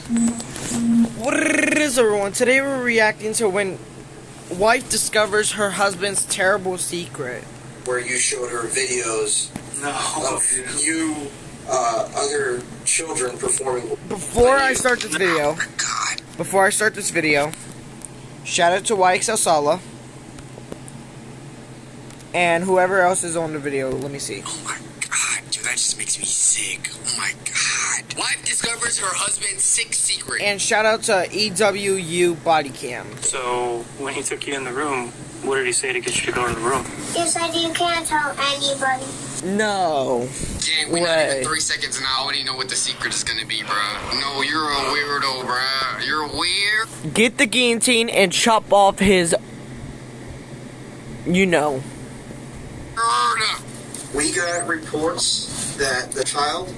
What is everyone? Today we're reacting to when wife discovers her husband's terrible secret. Where you showed her videos of you, other children performing. Before I start this video, shout out to YXL Sala and whoever else is on the video. Let me see. Oh my god, dude, that just makes me sick. Oh my god. Wife discovers her husband's sick secret. And shout out to EWU Body Cam. So, when he took you in the room, what did he say to get you to go to the room? He said you can't tell anybody. No. Dang, we're not even 3 seconds and I already know what the secret is gonna be, bro. No, you're a weirdo, bro. You're weird. Get the guillotine and chop off his... You know. We got reports that the child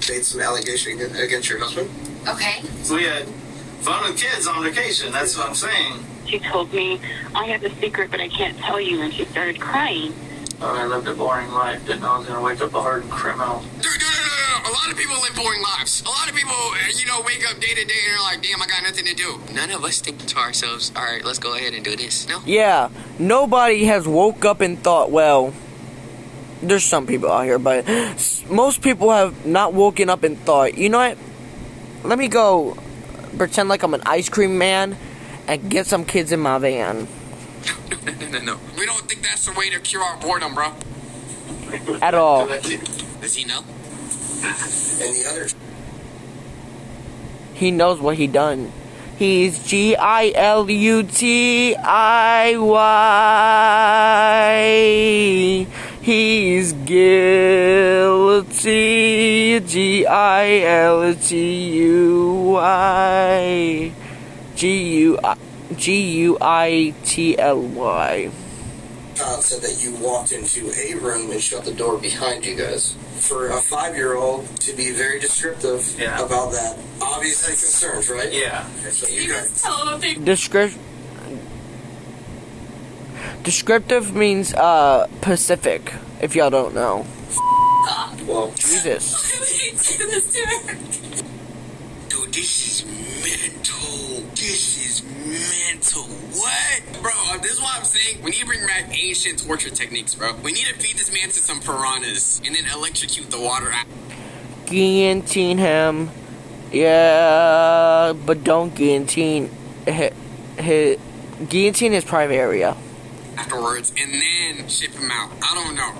made some allegations against your husband. Okay. So we had fun with kids on vacation, that's what I'm saying. She told me, I have a secret, but I can't tell you, and she started crying. I lived a boring life, didn't know I was going to wake up a hardened criminal. Dude, no. A lot of people live boring lives. A lot of people, wake up day to day and they're like, damn, I got nothing to do. None of us think to ourselves, all right, let's go ahead and do this. No? Yeah, nobody has woke up and thought, well... There's some people out here, but most people have not woken up and thought, you know what? Let me go pretend like I'm an ice cream man and get some kids in my van. No. We don't think that's the way to cure our boredom, bro. At all. Does he know? And the other... He knows what he done. He's G-I-L-U-T-I-Y. He's guilty. G-I-L-T-U-I. G-U-I-T-L-Y. Child said that you walked into a room and shut the door behind you guys. For a 5-year-old to be very descriptive about that, obviously concerns, right? Yeah. So you guys... Descriptive means Pacific, if y'all don't know. Well, Jesus. Dude, this is mental. This is mental. What? Bro, this is what I'm saying. We need to bring back ancient torture techniques, bro. We need to feed this man to some piranhas and then electrocute the water out. Guillotine him. Yeah, but don't guillotine. Guillotine his private area. Afterwards, and then ship him out. I don't know.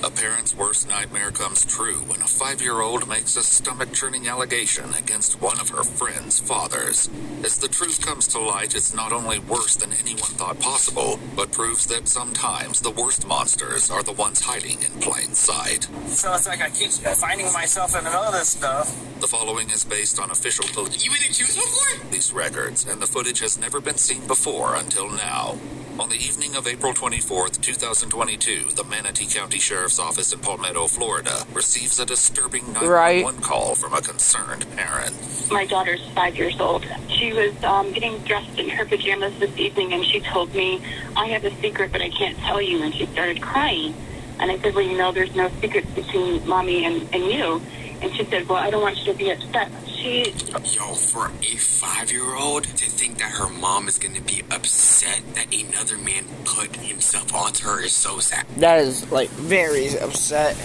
A parent's worst nightmare comes true when a 5-year-old makes a stomach-churning allegation against one of her friend's fathers. As the truth comes to light, it's not only worse than anyone thought possible, but proves that sometimes the worst monsters are the ones hiding in plain sight. So it's like I keep finding myself in the middle of this stuff. The following is based on official police You been accused before? records, and the footage has never been seen before until now. On the evening of April 24th, 2022, the Manatee County Sheriff's Office in Palmetto, Florida, receives a disturbing 911 call from a concerned parent. My daughter's 5 years old. She was getting dressed in her pajamas this evening, and she told me, I have a secret, but I can't tell you, and she started crying. And I said, well, there's no secrets between Mommy and you. And she said, well, I don't want you to be upset. Yo, for a 5-year-old to think that her mom is gonna be upset that another man put himself onto her is so sad. That is, very upset.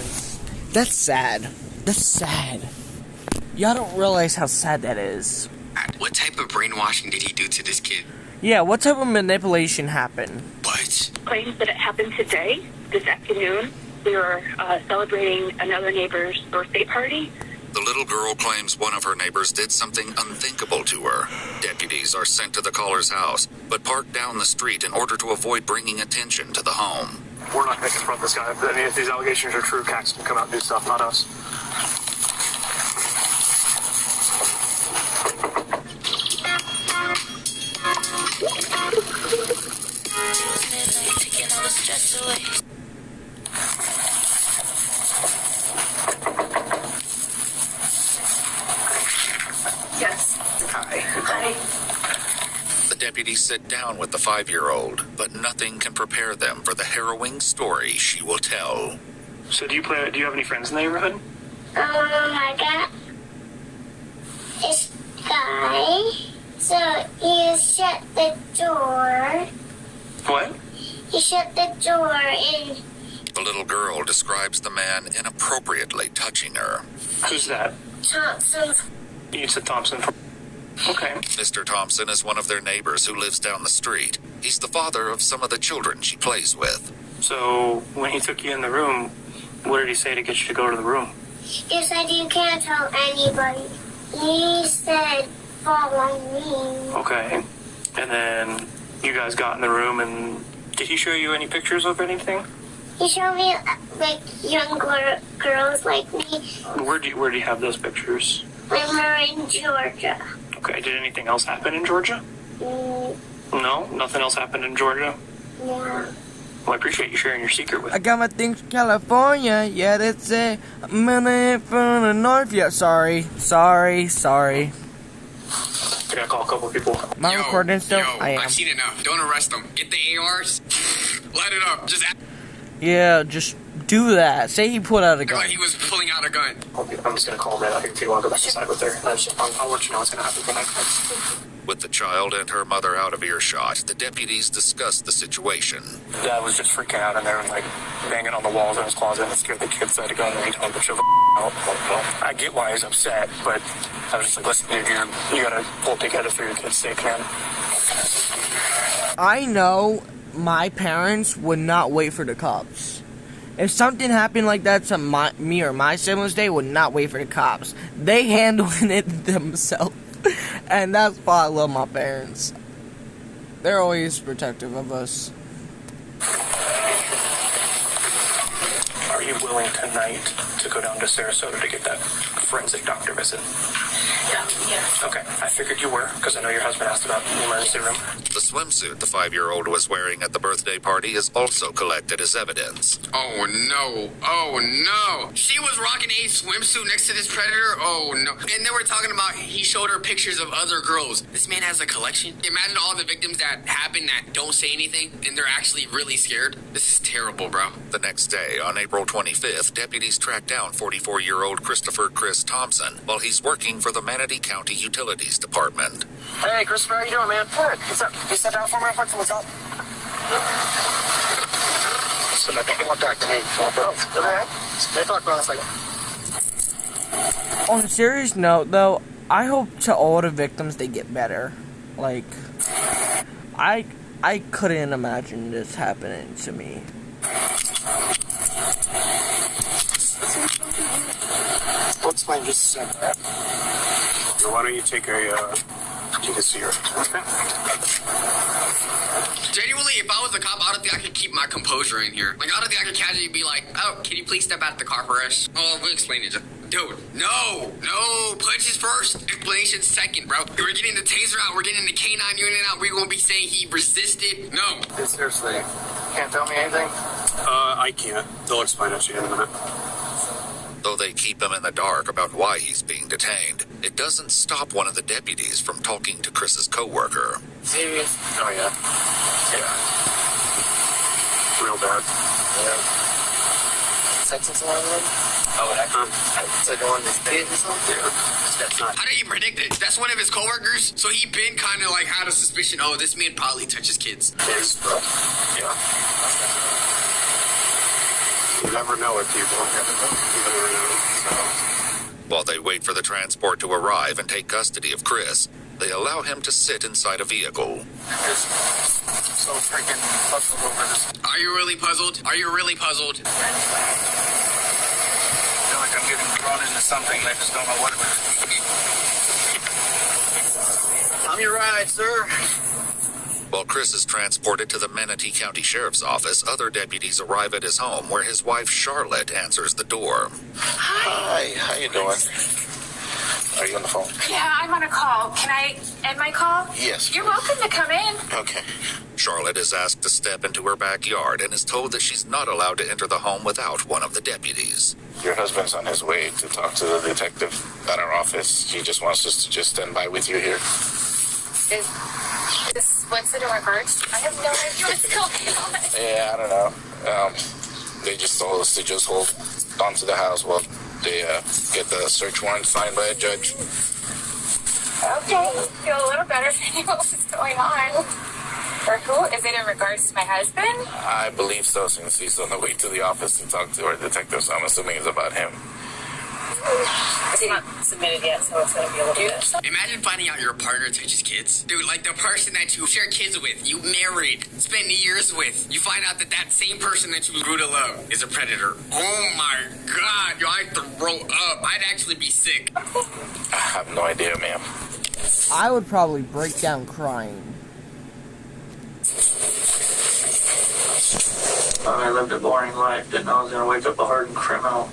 That's sad. That's sad. Y'all don't realize how sad that is. What type of brainwashing did he do to this kid? Yeah, what type of manipulation happened? What? Claims that it happened today, this afternoon. We were celebrating another neighbor's birthday party. The little girl claims one of her neighbors did something unthinkable to her. Deputies are sent to the caller's house, but park down the street in order to avoid bringing attention to the home. We're not going to confront this guy. If these allegations are true, Cax can come out and do stuff, not us. Yes. Hi. The deputies sit down with the 5-year-old, but nothing can prepare them for the harrowing story she will tell. So do you have any friends in the neighborhood? I got this guy. So he shut the door. What? He shut the door and The little girl describes the man inappropriately touching her. Who's that? Thompson. You said Thompson. Okay. Mr. Thompson is one of their neighbors who lives down the street. He's the father of some of the children she plays with. So, when he took you in the room, what did he say to get you to go to the room? He said you can't tell anybody. He said follow me. Okay. And then you guys got in the room, and did he show you any pictures of anything? He showed me like young girls like me Where do you have those pictures? when we were in Georgia. Okay. Did anything else happen in Georgia? No? Nothing else happened in Georgia? Yeah. Well, I appreciate you sharing your secret with I me. got my things from California. Yeah, that's it. I'm in it from the north. Yeah, sorry. I gotta call a couple people. Am I recording still? I am. I've seen enough. Don't arrest them. Get the ARs. Light it up. Just act Yeah, just do that. Say he pulled out a gun. like he was pulling out a gun. I'm just gonna call him right out here if you want to go back inside with her. I'll let you know what's gonna happen. With the child and her mother out of earshot, the deputies discuss the situation. Dad was just freaking out in there and like banging on the walls in his closet and scared the kids. So I had to go in there and tell him to chill the out. I get why he's upset, but I was just like, listen, dude, you gotta pull together for your kids' sake, man. I know my parents would not wait for the cops. If something happened like that to me or my siblings, they would not wait for the cops. They handling it themselves. And that's why I love my parents. They're always protective of us. Are you willing tonight to go down to Sarasota to get that forensic doctor visit? Yeah. Okay, I figured you were, because I know your husband asked about the emergency room. The swimsuit the 5-year-old was wearing at the birthday party is also collected as evidence. Oh no. Oh no. She was rocking a swimsuit next to this predator? Oh no. And then we're talking about he showed her pictures of other girls. This man has a collection. Imagine all the victims that happen that don't say anything and they're actually really scared. This is terrible, bro. The next day, on April 25th, deputies track down 44-year-old Christopher Chris Thompson while he's working for the Manatee County Utilities Department. Hey, Christopher, how you doing, man? Good. What's up? You stepped out for me? What's up? So I think we'll talk to me. Okay. They talk about us like. On a serious note, though, I hope to all the victims they get better. Like, I couldn't imagine this happening to me. We'll explain just a second. So why don't you take a cigarette? Genuinely, if I was a cop, I don't think I could keep my composure in here. Like, I don't think I could casually be like, oh, can you please step out of the car for us? Oh, we'll explain it. Dude, no. Punches first, explanation second, bro. We're getting the taser out. We're getting the K9 unit out. We're going to be saying he resisted. No. Seriously, can't tell me anything? I can't. They'll explain it to you in a minute. Though they keep him in the dark about why he's being detained, it doesn't stop one of the deputies from talking to Chris's coworker. Serious? Oh, yeah. Real bad. Yeah. Sexing someone? Oh, that so going to stage or something? That's not. How did he predict it? That's one of his coworkers. So he been kind of like had a suspicion. Oh, this man probably touches kids. Yes, bro. Yeah. You never know with people. You never know. While they wait for the transport to arrive and take custody of Chris, they allow him to sit inside a vehicle. Just so freaking puzzled over this. Are you really puzzled? Are you really puzzled? I feel like I'm getting thrown into something and I just don't know what it is. I'm your ride, sir. While Chris is transported to the Manatee County Sheriff's Office, other deputies arrive at his home where his wife Charlotte answers the door. Hi, how you doing? Are you on the phone? Yeah, I'm on a call. Can I end my call? Yes. You're welcome to come in. Okay. Charlotte is asked to step into her backyard and is told that she's not allowed to enter the home without one of the deputies. Your husband's on his way to talk to the detective at our office. He just wants us to just stand by with you here. Is this what's the door first? I have no idea what's going on. Yeah, I don't know. They just told us to just hold on to the house while they get the search warrant signed by a judge. Okay. okay? Feel a little better than what was going on. For who? Is it in regards to my husband? I believe so, since he's on the way to the office to talk to our detective, so I'm assuming it's about him. It's not submitted yet, so it's going to be a little bit. Imagine finding out your partner touches kids. Dude, like the person that you share kids with, you married, spent years with. You find out that that same person that you grew to love is a predator. Oh my God, yo, I'd throw up. I'd actually be sick. I have no idea, ma'am. I would probably break down crying. I lived a boring life. Didn't know I was going to wake up a hardened criminal.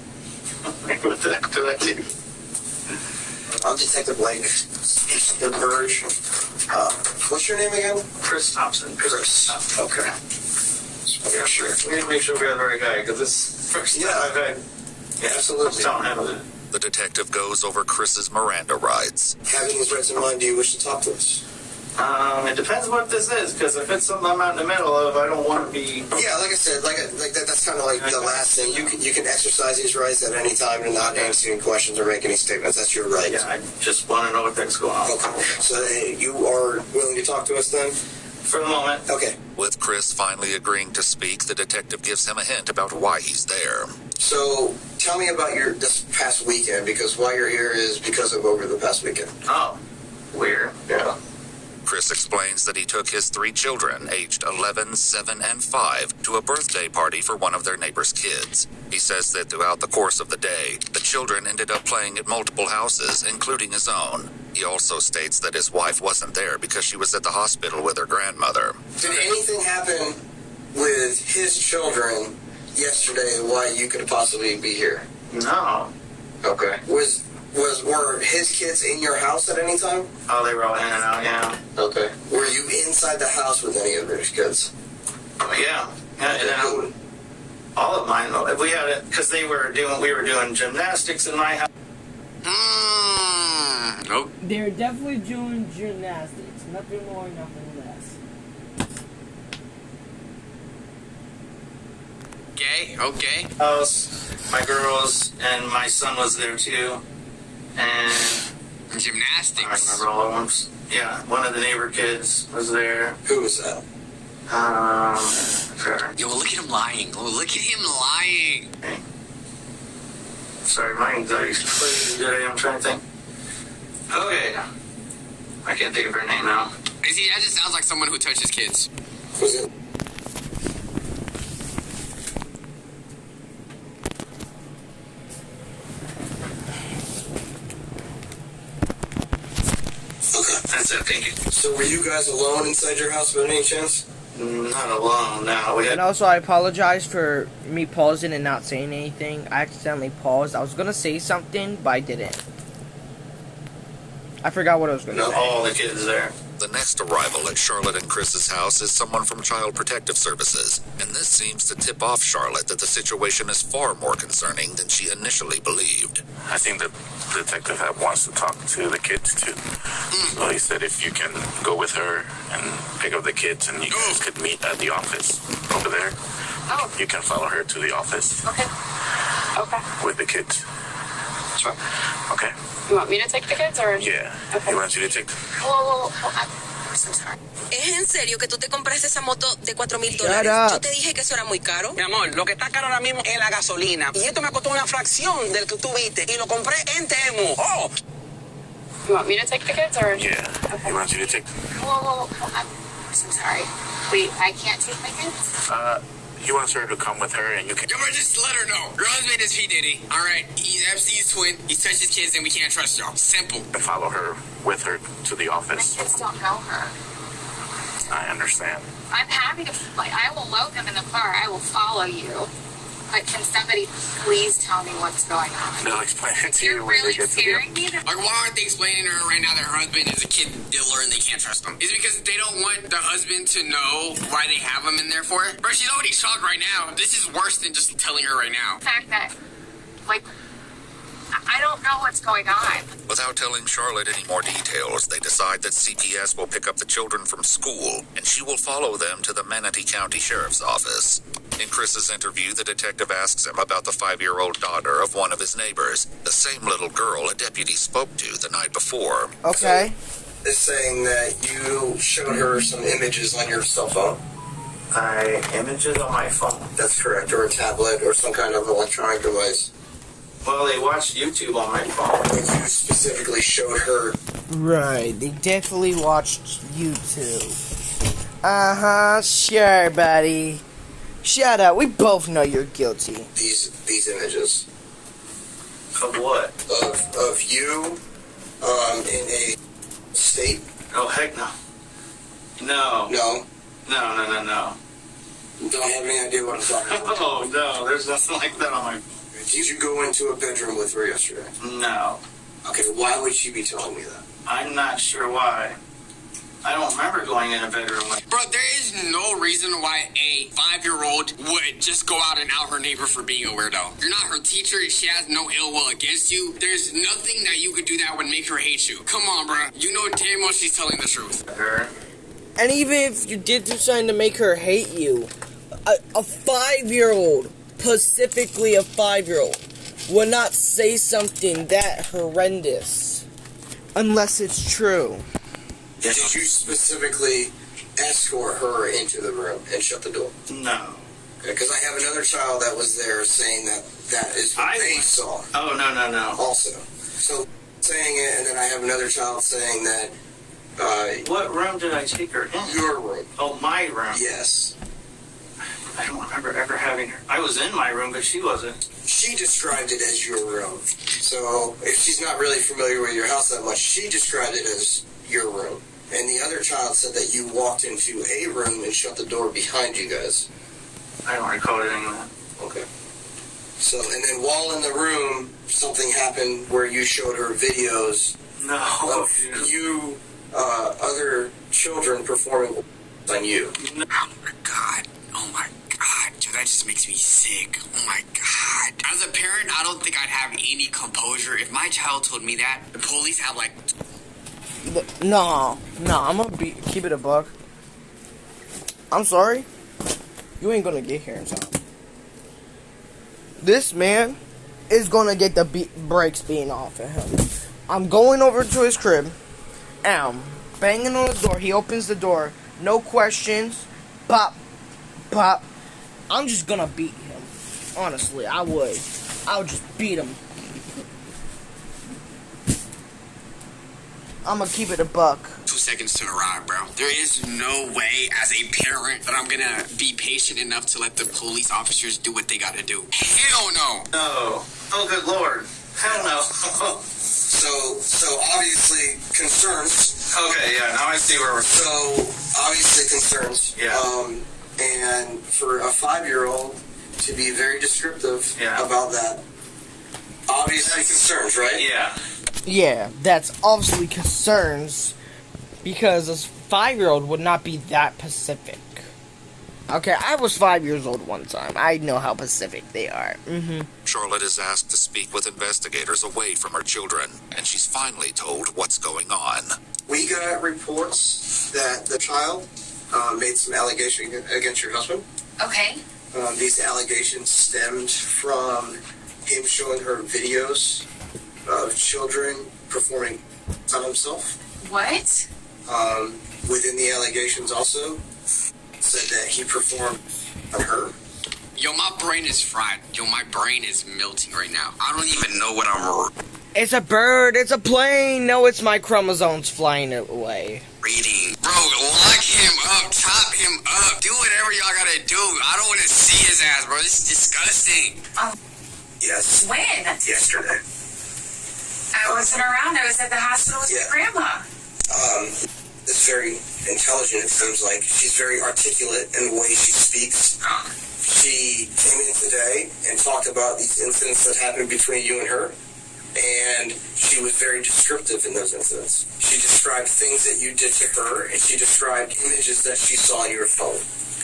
What the heck did I do? I'm Detective Blake, The Verge. What's your name again? Chris Thompson. Chris. Okay. Yeah, sure. We need to make sure we have the right guy, because this first time I've had... Yeah, absolutely. Don't handle it. The detective goes over Chris's Miranda rights. Having these rights in mind, do you wish to talk to us? It depends what this is, because if it's something I'm out in the middle of, I don't want to be... Yeah, like I said, like that's kind of like the last thing. You can exercise these rights at any time to not answer any questions or make any statements. That's your right. Yeah, I just want to know what thing's going on. Okay. So you are willing to talk to us then? For the moment. Okay. With Chris finally agreeing to speak, the detective gives him a hint about why he's there. So tell me about this past weekend, because why you're here is because of over the past weekend. Oh, weird. Yeah. Chris explains that he took his 3 children, aged 11, 7, and 5, to a birthday party for one of their neighbor's kids. He says that throughout the course of the day, the children ended up playing at multiple houses, including his own. He also states that his wife wasn't there because she was at the hospital with her grandmother. Did anything happen with his children yesterday why you could possibly be here? No. Okay. Were his kids in your house at any time? Oh, they were all in and out, yeah. Okay. Were you inside the house with any of his kids? Yeah. And all of mine, we had it, because we were doing gymnastics in my house. Nope. They're definitely doing gymnastics. Nothing more, nothing less. Okay. House, my girls, and my son was there too. And gymnastics. I remember all of them. Yeah, one of the neighbor kids was there. Who was that? Sure. Yo, look at him lying. Oh, look at him lying. Okay. Sorry, my anxiety's crazy today. I'm trying to think. Okay. I can't think of her name now. See, that just sounds like someone who touches kids. Who's it? That's it, thank you. So were you guys alone inside your house by any chance? Not alone, no. We had... And also, I apologize for me pausing and not saying anything. I accidentally paused. I was going to say something, but I didn't. I forgot what I was going to say. All the kids there. The next arrival at Charlotte and Chris's house is someone from Child Protective Services, and this seems to tip off Charlotte that the situation is far more concerning than she initially believed. I think the detective wants to talk to the kids too. So he said if you can go with her and pick up the kids and you guys could meet at the office over there. Oh. You can follow her to the office. Okay. With the kids. Sure. Okay. You want me to take the kids or? Yeah. Okay. He wants you to take Whoa. I'm so sorry. ¿Es en serio que tú te compraste esa moto de $4,000? Shut up. Yo te dije que eso era muy caro. Mi amor, lo que está caro ahora mismo es la gasolina. Y esto me costó una fracción del que tú viste. Y lo compré en Temu. ¡Oh! You want me to take the kids or? Yeah. Okay. He wants you to take... Whoa. I'm so sorry. Wait, I can't take my kids? He wants her to come with her and you can... Yo, bro, just let her know. Your husband is P. Diddy. All right, he's Epstein's twin. He touched his kids and we can't trust y'all. Simple. Follow her with her to the My office. kids don't know her. I understand. I'm happy to, I will load them in the car. I will follow you. But can somebody please tell me what's going on? They'll explain it to You're you when really they get to the scaring me. Like, why aren't they explaining to her right now that her husband is a kid dealer and they can't trust him? Is it because they don't want the husband to know why they have him in there for? Bro, she's already shocked right now. This is worse than just telling her right now. The fact that, I don't know what's going on. Without telling Charlotte any more details, they decide that CPS will pick up the children from school, and she will follow them to the Manatee County Sheriff's Office. In Chris's interview, the detective asks him about the 5-year-old daughter of one of his neighbors, the same little girl a deputy spoke to the night before. Okay. is saying that you showed her some images on your cell phone. Images on my phone? That's correct, or a tablet, or some kind of electronic device. Well, they watched YouTube on my phone. You specifically showed her. Right, they definitely watched YouTube. Sure, buddy. Shut up, we both know you're guilty. These images. Of what? Of you, in a state. Oh, heck no. No. No? No. Don't have any idea what I'm talking about. Oh, no, there's nothing like that on my phone. Did you go into a bedroom with her yesterday? No. Okay, why would she be telling me that? I'm not sure why. I don't remember going in a bedroom with... Bro, there is no reason why a 5-year-old would just go out and out her neighbor for being a weirdo. You're not her teacher. She has no ill will against you. There's nothing that you could do that would make her hate you. Come on, bro. You know damn well she's telling the truth. Her? And even if you did do something to make her hate you, a 5-year-old, specifically a 5-year-old, would not say something that horrendous. Unless it's true. Did you specifically escort her into the room and shut the door? No. Because I have another child that was there saying that is what they saw. Oh, no. Also. So, saying it, and then I have another child saying that... what room did I take her in? Your room. Oh, my room? Yes. I don't remember ever having her. I was in my room, but she wasn't. She described it as your room. So, if she's not really familiar with your house that much, she described it as your room. And the other child said that you walked into a room and shut the door behind you guys. I don't recall doing that. Okay. So, and then while in the room, something happened where you showed her videos of you, other children performing on you. Oh my god. Dude, that just makes me sick. Oh my god. As a parent, I don't think I'd have any composure. If my child told me that, the police have like... No, I'm gonna keep it a buck. I'm sorry. You ain't gonna get here in time. This man is gonna get the brakes being off at him. I'm going over to his crib, and I'm banging on the door. He opens the door. No questions. Pop. I'm just gonna beat him. Honestly, I would. I would just beat him. I'm gonna keep it a buck. 2 seconds to arrive, bro. There is no way, as a parent, that I'm gonna be patient enough to let the police officers do what they gotta do. Hell no! No. Oh, good lord. Hell no. So obviously concerns. Okay, yeah, now I see where we're... So, obviously concerns. Yeah. And for a 5-year-old to be very descriptive about that, obviously concerns, right? Yeah. Yeah, that's obviously concerns, because a 5-year-old would not be that Pacific. Okay, I was 5 years old one time. I know how Pacific they are. Charlotte is asked to speak with investigators away from her children, and she's finally told what's going on. We got reports that the child made some allegations against your husband. Okay. These allegations stemmed from him showing her videos of children performing on himself. What? Within the allegations also said that he performed on her. Yo, my brain is fried. Yo, my brain is melting right now. I don't even know what I'm It's a bird, it's a plane. No, it's my chromosomes flying away. reading. Bro, lock him up, chop him up, do whatever y'all gotta do. I don't want to see his ass, bro. This is disgusting. Yes. When? Yesterday. I wasn't around. I was at the hospital with my grandma. It's very intelligent, it seems like. She's very articulate in the way she speaks. She came in today and talked about these incidents that happened between you and her, and she was very descriptive in those incidents. She described things that you did to her, and she described images that she saw on your phone.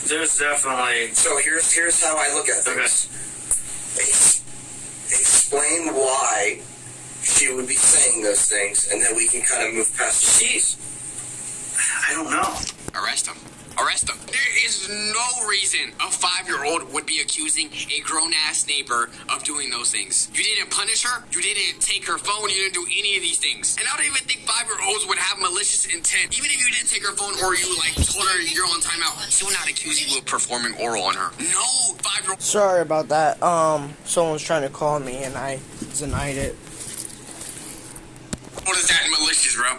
There's definitely... So here's how I look at things. Explain why she would be saying those things, and then we can kind of move past the keys. I don't know. Arrest him. Arrest him. There is no reason a 5-year-old would be accusing a grown-ass neighbor of doing those things. You didn't punish her. You didn't take her phone. You didn't do any of these things. And I don't even think 5-year-olds would have malicious intent. Even if you didn't take her phone or you, told her you're on timeout, she would not accuse you of performing oral on her. No 5-year-old. Sorry about that. Someone's trying to call me and I denied it. What is that malicious, bro?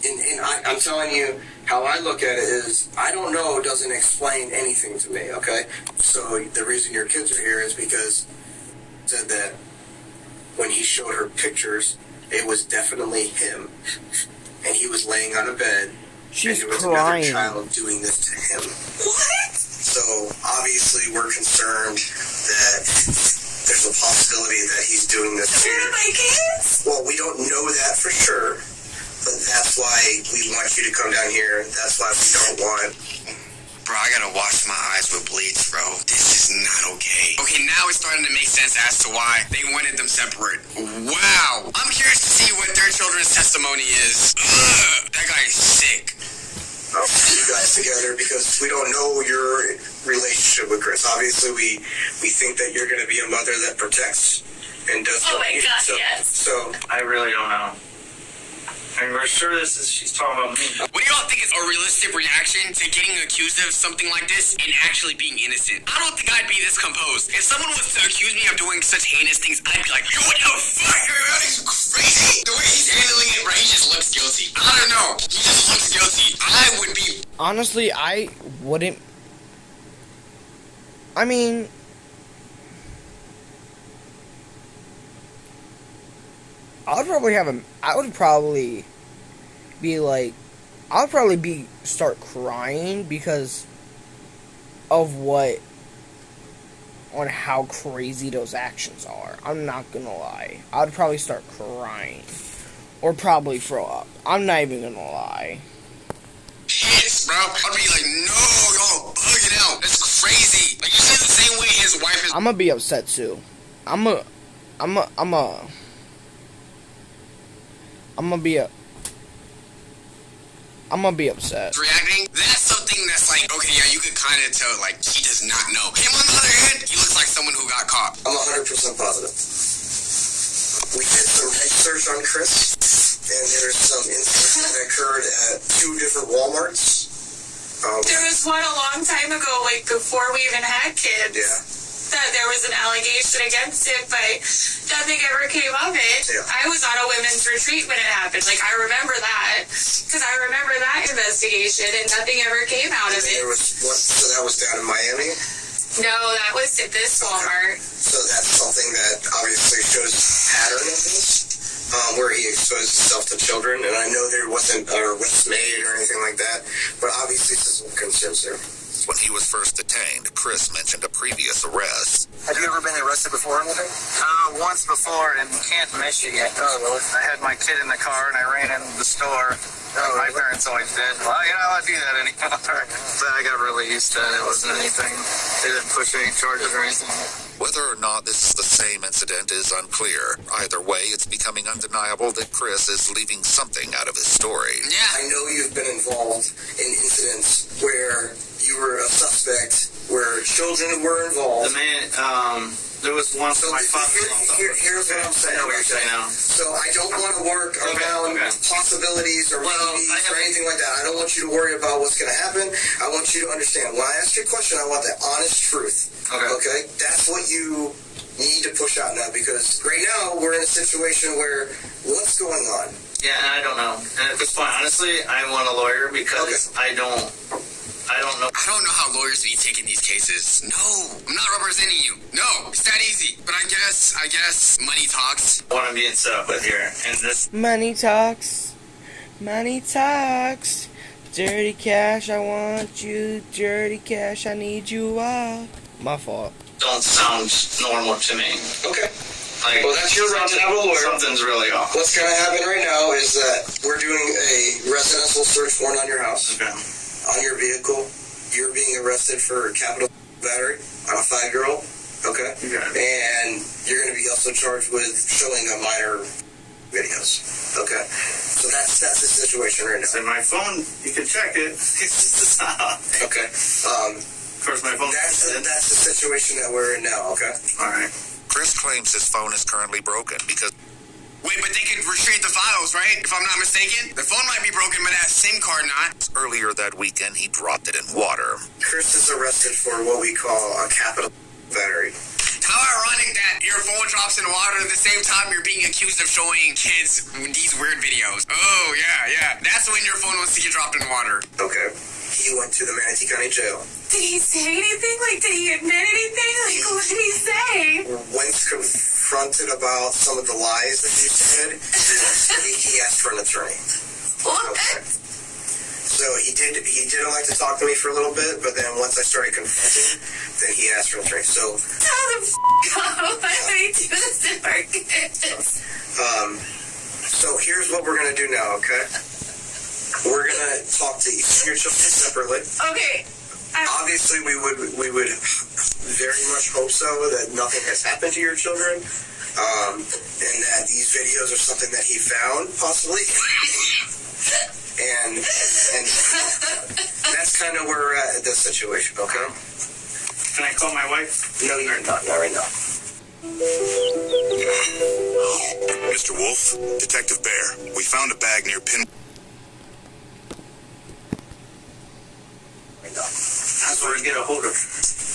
And I'm telling you, how I look at it is, I don't know doesn't explain anything to me, okay? So the reason your kids are here is because he said that when he showed her pictures, it was definitely him. And he was laying on a bed. She's and there was crying. another child doing this to him. What? So obviously we're concerned that there's a possibility that he's doing this to you. My kids? Well, we don't know that for sure. But that's why we want you to come down here. That's why we don't want... Bro, I gotta wash my eyes with bleach, bro. This is not okay. Okay, now it's starting to make sense as to why they wanted them separate. Wow. I'm curious to see what their children's testimony is. Ugh, that guy is sick. I'll put you guys together because we don't know your relationship with Chris. Obviously, we think that you're going to be a mother that protects and does... Oh my God, yes. So I really don't know. And we're sure she's talking about me. What do y'all think is a realistic reaction to getting accused of something like this and actually being innocent? I don't think I'd be this composed. If someone was to accuse me of doing such heinous things, I'd be like, yo, what the fuck? He's crazy. The way he's handling it, right? He just looks guilty. I don't know. He just looks guilty. I would be... Honestly, I wouldn't... I mean... I would probably start crying because of on how crazy those actions are. I'm not gonna lie. I would probably start crying. Or probably throw up. I'm not even gonna lie. Yes, bro. I'd be like, no, y'all bugging out. That's crazy. Like, you said the same way his wife is... I'm gonna be upset too. I'm gonna be upset. Reacting, that's something that's like, okay, yeah, you could kind of tell, like, he does not know. Him, on the other hand, he looks like someone who got caught. I'm 100% positive. We did some research on Chris, and there's some incidents that occurred at 2 different Walmarts. There was one a long time ago, before we even had kids. Yeah. That there was an allegation against it, but nothing ever came of it. Yeah. I was on a women's retreat when it happened. I remember that, because I remember that investigation, and nothing ever came out of it. There was one, so that was down in Miami? No, that was at this Walmart. So that's something that obviously shows pattern of this, where he exposed himself to children, and I know there wasn't a arrest made or anything like that, but obviously there's some concerns there. When he was first detained, Chris mentioned a previous arrest. Have you ever been arrested before or anything? Once before in Canton, Michigan. Oh, really? I had my kid in the car and I ran into the store. Oh, my parents always did. Well, I do that anymore. But I got really used to it. It wasn't anything. They didn't push any charges or anything. Whether or not this is the same incident is unclear. Either way, it's becoming undeniable that Chris is leaving something out of his story. Yeah. I know you've been involved in incidents where you were a suspect, where children were involved. The man, there was one. So my father. Here's what I'm saying. I know what you're saying now. So I don't want to work around possibilities or maybes or anything like that. I don't want you to worry about what's going to happen. I want you to understand. When I ask you a question, I want the honest truth. Okay? That's what you need to push out now, because right now we're in a situation where what's going on? Yeah, and I don't know. And at this point, honestly, I want a lawyer because I don't know. I don't know how lawyers be taking these cases. No, I'm not representing you. No, it's that easy. But I guess money talks. What I'm being set up with here, and this Money talks. Money talks. Dirty cash, I want you. Dirty cash, I need you all. My fault. don't sound normal to me. Okay. Well, that's your right to have a lawyer. Something's really off. What's going to happen right now is that we're doing a residential search warrant on your house. Okay. On your vehicle. You're being arrested for capital battery on a 5-year-old. Okay? Okay. And you're going to be also charged with showing a minor videos. Okay, so that's the situation right now. So my phone, you can check it. Okay. Of course, my phone. That's the situation that we're in now. Okay. All right. Chris claims his phone is currently broken because... Wait, but they can retrieve the files, right? If I'm not mistaken? The phone might be broken, but that SIM card not. Earlier that weekend, he dropped it in water. Chris is arrested for what we call a capital battery. How ironic that your phone drops in water at the same time you're being accused of showing kids these weird videos. Oh, yeah. That's when your phone wants to get dropped in water. Okay. He went to the Manatee County Jail. Did he say anything? Like, did he admit anything? Like, what did he say? When confronted about some of the lies that he said, he asked for an attorney. What? Okay. So he did like to talk to me for a little bit, but then once I started confronting, then he asked for an attorney. So tell the up. Why would he do this to our kids? So here's what we're gonna do now, okay? We're gonna talk to each of your children separately. Okay. Obviously, we would very much hope so that nothing has happened to your children, and that these videos are something that he found, possibly. And that's kind of where we're at this situation, okay? Can I call my wife? No, you're not right now. Mr. Wolf, Detective Bear, we found a bag near Pin... That's where we get a hold of her.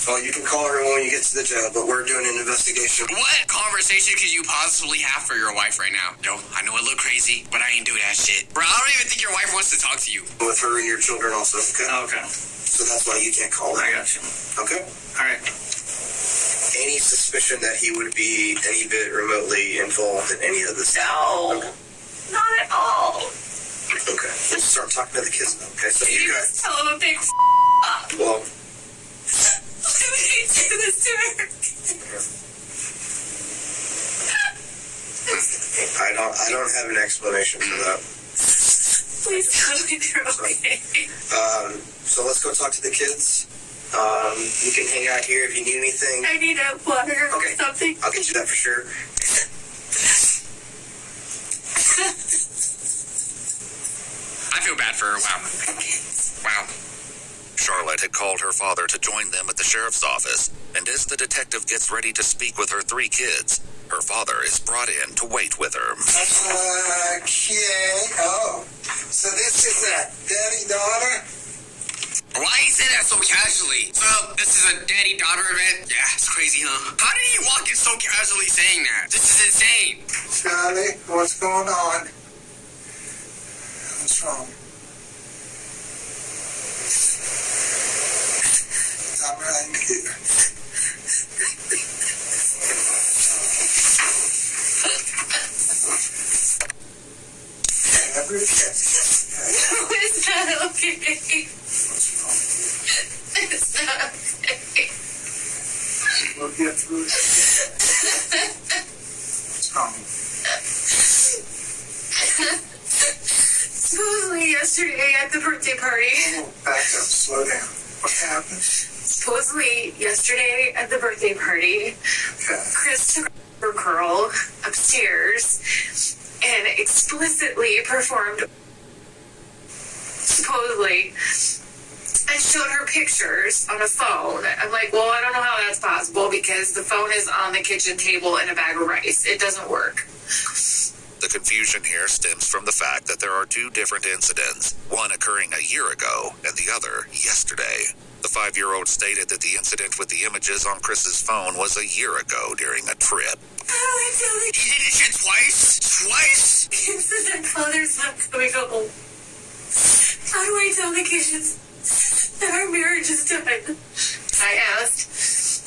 Well, you can call her when you get to the jail, but we're doing an investigation. What conversation could you possibly have for your wife right now? Yo, I know it look crazy, but I ain't do that shit. Bro, I don't even think your wife wants to talk to you. With her and your children also, okay? Okay. So that's why you can't call her. I got you. Okay? All right. Any suspicion that he would be any bit remotely involved in any of this? No. Okay. Not at all. Okay. We'll start talking to the kids now, okay? So you guys... just tell him a big up. Well... Why would he do this to her? I don't have an explanation for that. Please tell me they're okay. So let's go talk to the kids. You can hang out here if you need anything. I need a water or something. I'll get you that for sure. I feel bad for her. Wow. Charlotte had called her father to join them at the sheriff's office, and as the detective gets ready to speak with her 3 kids, her father is brought in to wait with her. Okay. Oh. So this is a daddy-daughter? Why you say that so casually? So, this is a daddy-daughter event? Yeah, it's crazy, huh? How did he walk in so casually saying that? This is insane. Charlie, what's going on? What's wrong? I'm right here. No, it's not okay. It's not okay. We'll get through it. What's wrong? Supposedly yesterday at the birthday party. Oh, back up, slow down. What happened? Supposedly yesterday at the birthday party, Chris took her girl upstairs and explicitly performed, supposedly, and showed her pictures on a phone. I'm like, well, I don't know how that's possible because the phone is on the kitchen table in a bag of rice. It doesn't work. The confusion here stems from the fact that there are 2 different incidents, one occurring a year ago and the other yesterday. The 5-year-old stated that the incident with the images on Chris's phone was a year ago during a trip. How do I tell the kids? He did this shit twice? Twice? Kids that their father's not coming home. How do I tell the kids that our marriage is done? I asked.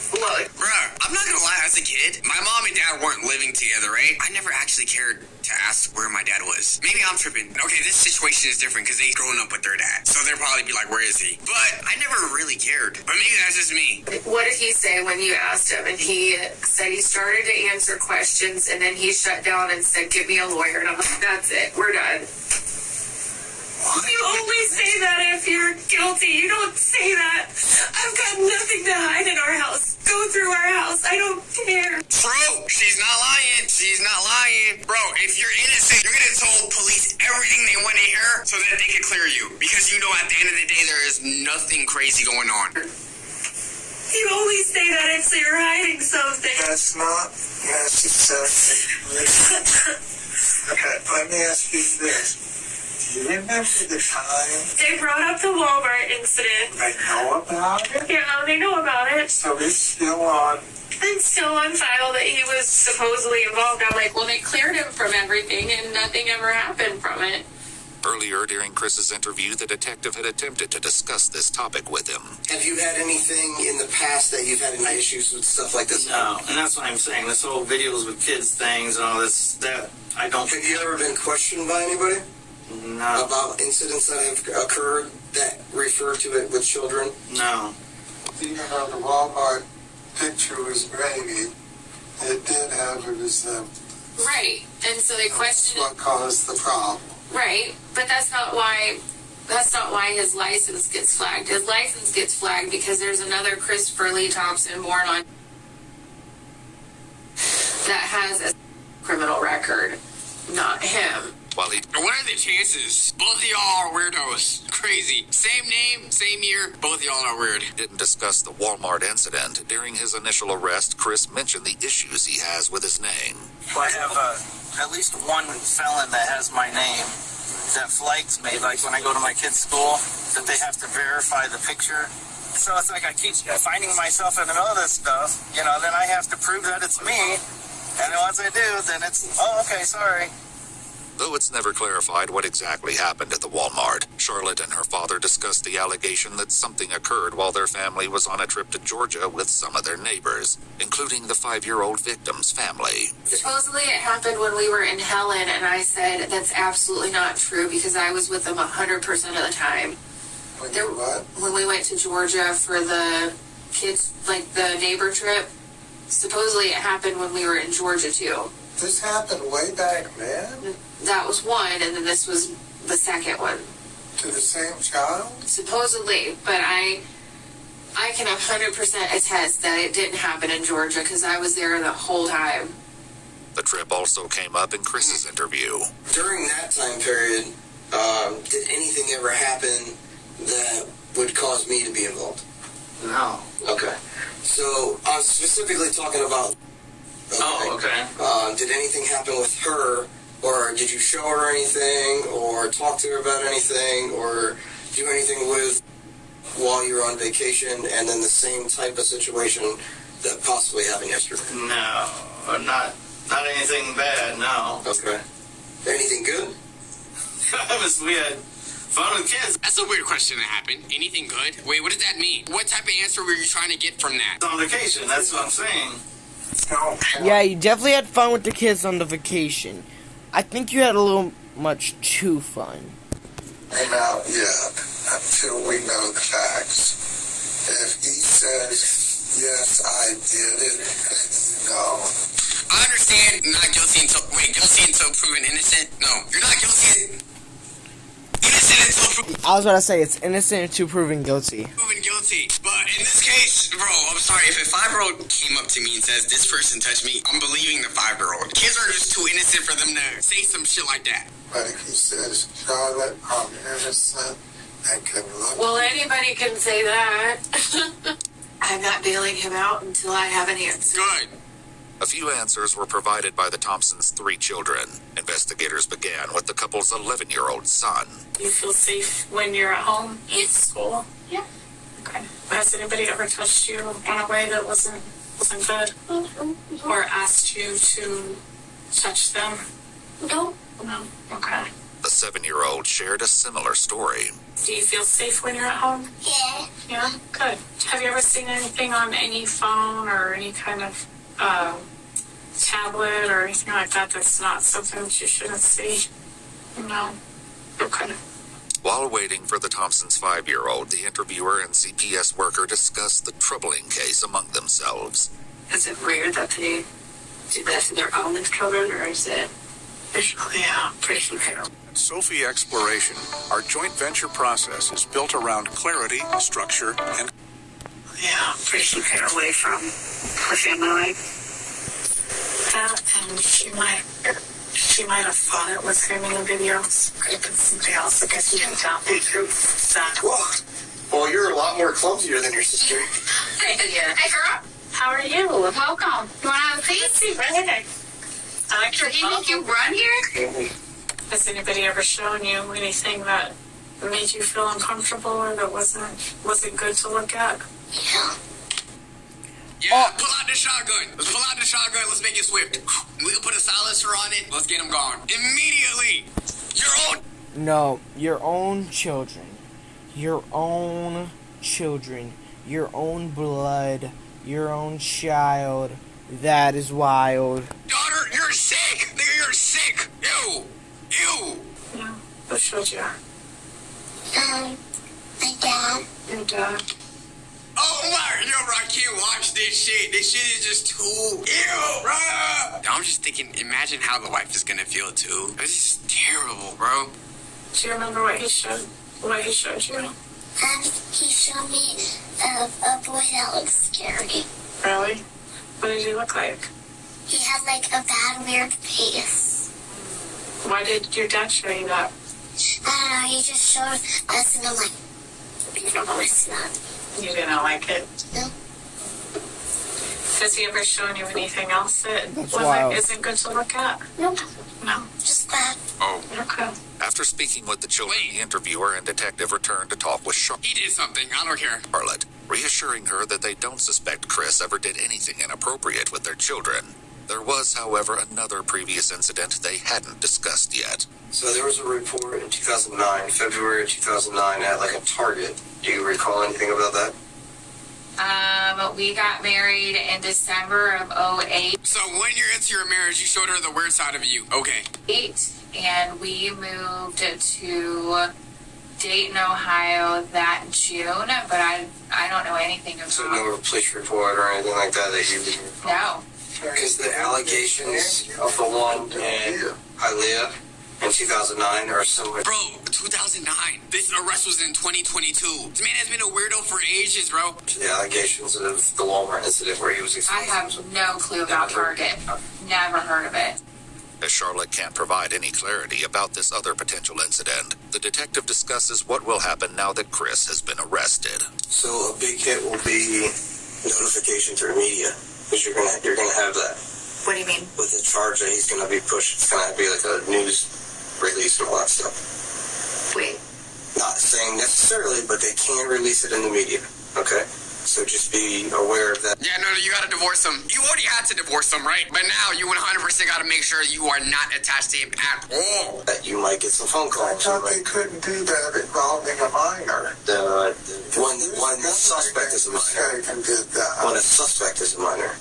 Look, bruh, I'm not gonna lie, as a kid, my mom and dad weren't living together, right? I never actually cared to ask where my dad was. Maybe I'm tripping. Okay, this situation is different because they've grown up with their dad. So they'll probably be like, where is he? But I never really cared. But maybe that's just me. What did he say when you asked him? And he said he started to answer questions and then he shut down and said, get me a lawyer. And I'm like, that's it. We're done. You only say that if you're guilty. You don't say that. I've got nothing to hide in our house. go through our house. I don't care. True. She's not lying. She's not lying. Bro, if you're innocent, you're going to tell police everything they want to hear so that they can clear you. Because you know at the end of the day, there is nothing crazy going on. You always say that if you're hiding something. That's not necessary. Okay, let me ask you this. Do you remember the time? They brought up the Walmart incident. They know about it? Yeah, they know about it. So it's still on. It's still on file that he was supposedly involved. I'm like, well, they cleared him from everything and nothing ever happened from it. Earlier during Chris's interview, the detective had attempted to discuss this topic with him. Have you had anything in the past that you've had any issues with stuff like this? No, and that's what I'm saying. This whole videos with kids things and all this, that I don't... Have you ever been questioned by anybody? No. About incidents that have occurred that refer to it with children? No. Even though the Walmart picture was grainy, it did have it as them. Right, and so they questioned That's what caused the problem. Right, but that's not why his license gets flagged. His license gets flagged because there's another Christopher Lee Thompson born on that has a criminal record, not him. What are the chances? Both of y'all are weirdos. Crazy. Same name, same year, both of y'all are weird. Didn't discuss the Walmart incident. During his initial arrest, Chris mentioned the issues he has with his name. Well, I have at least one felon that has my name that flags me, like when I go to my kid's school, that they have to verify the picture. So it's like I keep finding myself in the middle of this stuff, then I have to prove that it's me. And then once I do, then it's, oh, okay, sorry. Though it's never clarified what exactly happened at the Walmart, Charlotte and her father discussed the allegation that something occurred while their family was on a trip to Georgia with some of their neighbors, including the 5-year-old victim's family. Supposedly it happened when we were in Helen, and I said that's absolutely not true because I was with them 100% of the time. When we went to Georgia for the kids, like the neighbor trip, supposedly it happened when we were in Georgia too. This happened way back then? That was one, and then this was the second one. To the same child? Supposedly, but I can 100% attest that it didn't happen in Georgia because I was there the whole time. The trip also came up in Chris's interview. During that time period, did anything ever happen that would cause me to be involved? No. Okay. So I was specifically talking about... Okay. Oh, okay. Did anything happen with her, or did you show her anything, or talk to her about anything, or do anything with while you were on vacation, and then the same type of situation that possibly happened yesterday? No, not anything bad, no. Okay. Anything good? We had fun with kids. That's a weird question that happened. Anything good? Wait, what does that mean? What type of answer were you trying to get from that? On vacation, that's what I'm saying. Yeah, you definitely had fun with the kids on the vacation. I think you had a little much too fun. I'm out yet until we know the facts. If he says, yes, I did it, then no. I understand not guilty until proven innocent. No, you're not guilty. Innocent until proven. I was about to say it's innocent until proven guilty. Proven guilty, but in this case, bro, I'm sorry. If a 5-year-old came up to me and says this person touched me, I'm believing the 5-year-old. Kids are just too innocent for them to say some shit like that. But if he says, Charlotte, I'm innocent and can look. Well, anybody can say that. I'm not bailing him out until I have an answer. Good. A few answers were provided by the Thompsons' 3 children. Investigators began with the couple's 11-year-old son. You feel safe when you're at home at school? Yeah. Okay. Has anybody ever touched you in a way that wasn't good? Or asked you to touch them? No. No. Okay. The 7-year-old shared a similar story. Do you feel safe when you're at home? Yeah. Yeah? Good. Have you ever seen anything on any phone or any kind of tablet or anything like that that's not something that you shouldn't see? No. Okay. While waiting for the Thompsons' 5-year-old, the interviewer and CPS worker discussed the troubling case among themselves. Is it weird that they do that to their own children, or is it? Yeah, pretty weird. At Sophie Exploration, our joint venture process is built around clarity, structure, and... Yeah, but keep her away from her family life. That, and she might have thought it was him in the videos. Could have been somebody else because he didn't tell the truth. So. Well, you're a lot more clumsier than your sister. Hey, girl. How are you? Welcome. You want to have a seat? Right. I like your Did he make you run here? Has anybody ever shown you anything that made you feel uncomfortable or that wasn't good to look at? Yeah, pull out the shotgun. Let's pull out the shotgun. Let's make it swift. We can put a silencer on it. Let's get him gone. Immediately. No, your own children. Your own children. Your own blood. Your own child. That is wild. Daughter, you're sick. Nigga, you're sick. Ew. Yeah, who showed you? My dad. Your dad. Oh my, yo, bro, I can't watch this shit. This shit is just too ew, bro. I'm just thinking, imagine how the wife is gonna feel too. This is terrible, bro. Do you remember what he showed you? He showed me a boy that looks scary. Really? What did he look like? He had like a bad, weird face. Why did your dad show you that? I don't know, he just showed us and I'm like, no, it's not. You didn't like it? No. Has he ever shown you anything else that isn't good to look at? Nope. No. Just that. Oh. Okay. After speaking with the children, the interviewer and detective returned to talk with Charlotte. He did something. I don't care. Charlotte, reassuring her that they don't suspect Chris ever did anything inappropriate with their children. There was, however, another previous incident they hadn't discussed yet. So there was a report in 2009, February of 2009, at like a Target. Do you recall anything about that? We got married in December of 2008. So 1 year into your marriage, you showed her the weird side of you. Okay. And we moved to Dayton, Ohio that June, but I don't know anything about. So no police report or anything like that you No. Because the allegations of the one in Hialeah in 2009 are similar. Bro, 2009. This arrest was in 2022. This man has been a weirdo for ages, bro. The allegations of the Walmart incident where he was I have no clue about Target. Never heard of it. As Charlotte can't provide any clarity about this other potential incident, the detective discusses what will happen now that Chris has been arrested. So a big hit will be notification through media, because you're gonna have that. What do you mean? With the charge that he's gonna be pushed, it's gonna be like a news release and all that stuff. Wait. Not saying necessarily, but they can release it in the media. Okay. So just be aware of that. Yeah, no, you gotta divorce him. You already had to divorce him, right? But now you 100% gotta make sure you are not attached to him at all. That you might get some phone calls. I thought they couldn't do that involving a minor. When the suspect is a minor. When a suspect is a minor,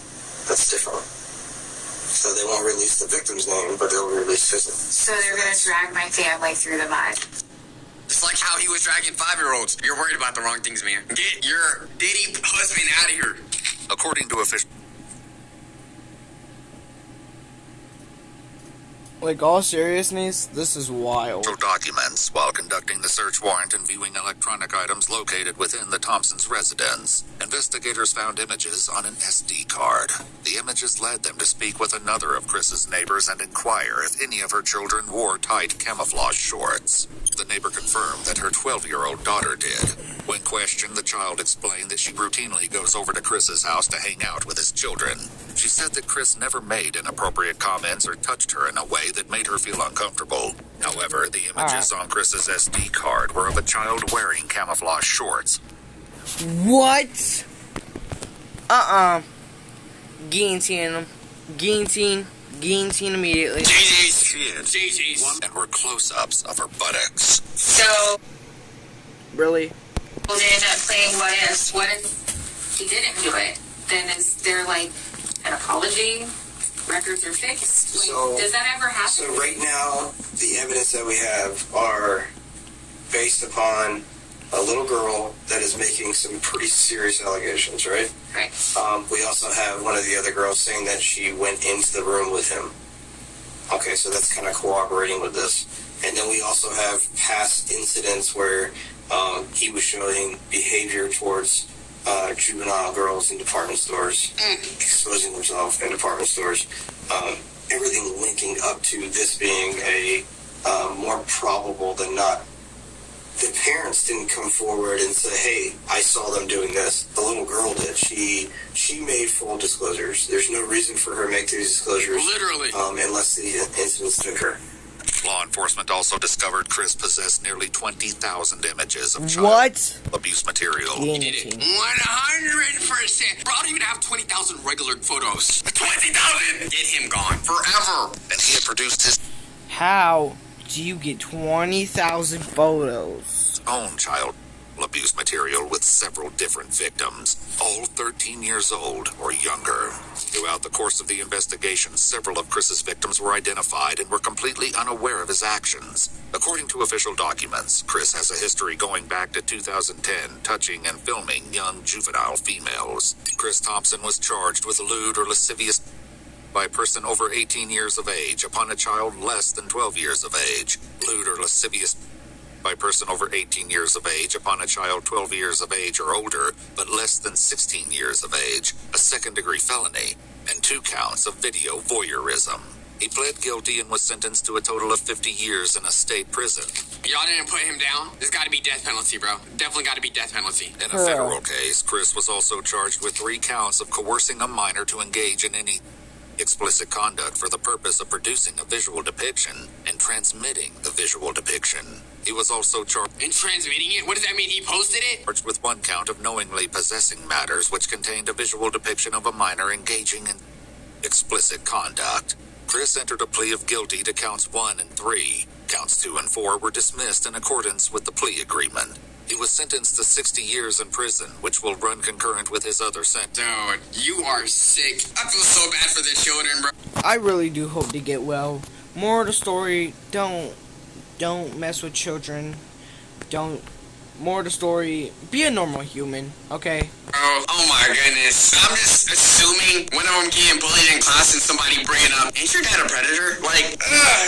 that's different. So they won't release the victim's name, but they'll release his name. So they're gonna drag my family through the mud. It's like how he was dragging 5-year-olds. You're worried about the wrong things, man. Get your Diddy husband out of here. According to official... Like, all seriousness, this is wild. Documents while conducting the search warrant and viewing electronic items located within the Thompsons' residence. Investigators found images on an SD card. The images led them to speak with another of Chris's neighbors and inquire if any of her children wore tight camouflage shorts. The neighbor confirmed that her 12-year-old daughter did. When questioned, the child explained that she routinely goes over to Chris's house to hang out with his children. She said that Chris never made inappropriate comments or touched her in a way that made her feel uncomfortable. However, the images on Chris's SD card were of a child wearing camouflage shorts. What? Guillotine him. Guillotine immediately. GG's. And were close-ups of her buttocks. So, really? well, they end up playing what if he didn't do it? Then is there like an apology? Records are fixed? Like, does that ever happen? So right now, the evidence that we have are based upon a little girl that is making some pretty serious allegations, right? Right. We also have one of the other girls saying that she went into the room with him. Okay, so that's kind of cooperating with this. And then we also have past incidents where he was showing behavior towards juvenile girls in department stores, exposing themselves in department stores. Everything linking up to this being a more probable than not. The parents didn't come forward and say, hey, I saw them doing this. The little girl did. She made full disclosures. There's no reason for her to make these disclosures. Literally. Unless the incidents took her. Law enforcement also discovered Chris possessed nearly 20,000 images of child abuse material. He did it. 100%. Bro, I don't even have 20,000 regular photos. 20,000! Get him gone. Forever. And he had produced his How do you get 20,000 photos? own child abuse material with several different victims, all 13 years old or younger. Throughout the course of the investigation, several of Chris's victims were identified and were completely unaware of his actions. According to official documents, Chris has a history going back to 2010, touching and filming young juvenile females. Chris Thompson was charged with lewd or lascivious by a person over 18 years of age upon a child less than 12 years of age. Lewd or lascivious by a person over 18 years of age upon a child 12 years of age or older, but less than 16 years of age, a second-degree felony, and 2 counts of video voyeurism. He pled guilty and was sentenced to a total of 50 years in a state prison. Y'all didn't put him down? There's gotta be death penalty, bro. Definitely gotta be death penalty. In a federal case, Chris was also charged with 3 counts of coercing a minor to engage in any explicit conduct for the purpose of producing a visual depiction and transmitting the visual depiction. He was also charged in transmitting it? What does that mean? He posted it? Charged with 1 count of knowingly possessing matters which contained a visual depiction of a minor engaging in explicit conduct. Chris entered a plea of guilty to counts 1 and 3. Counts 2 and 4 were dismissed in accordance with the plea agreement. He was sentenced to 60 years in prison, which will run concurrent with his other sentence. Dude, you are sick. I feel so bad for the children, bro. I really do hope they get well. More of the story, don't mess with children. More of the story, be a normal human, okay? Oh my goodness. I'm just assuming when I'm getting bullied in class and somebody bringing up, ain't your dad a predator? Like,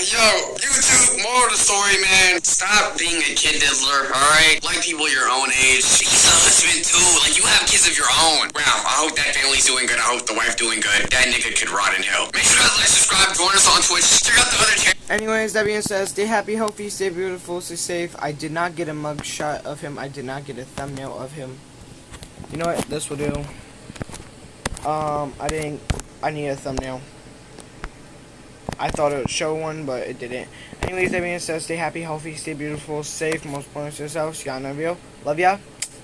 yo, you two, more of the story, man. Stop being a kid diddler, alright? Like people your own age. He's a husband too. Like, you have kids of your own. Wow, I hope that family's doing good. I hope the wife doing good. That nigga could rot in hell. Make sure to like, subscribe, join us on Twitch. Check out the other channel. Anyways, that being said, stay happy, healthy, stay beautiful, stay safe. I did not get a mug shot of him. I did not get a thumbnail of him. You know what? This will do. I need a thumbnail. I thought it would show one, but it didn't. Anyways, that being said, stay happy, healthy, stay beautiful, safe, most important to yourselves. Y'all know you. Love ya,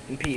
and peace.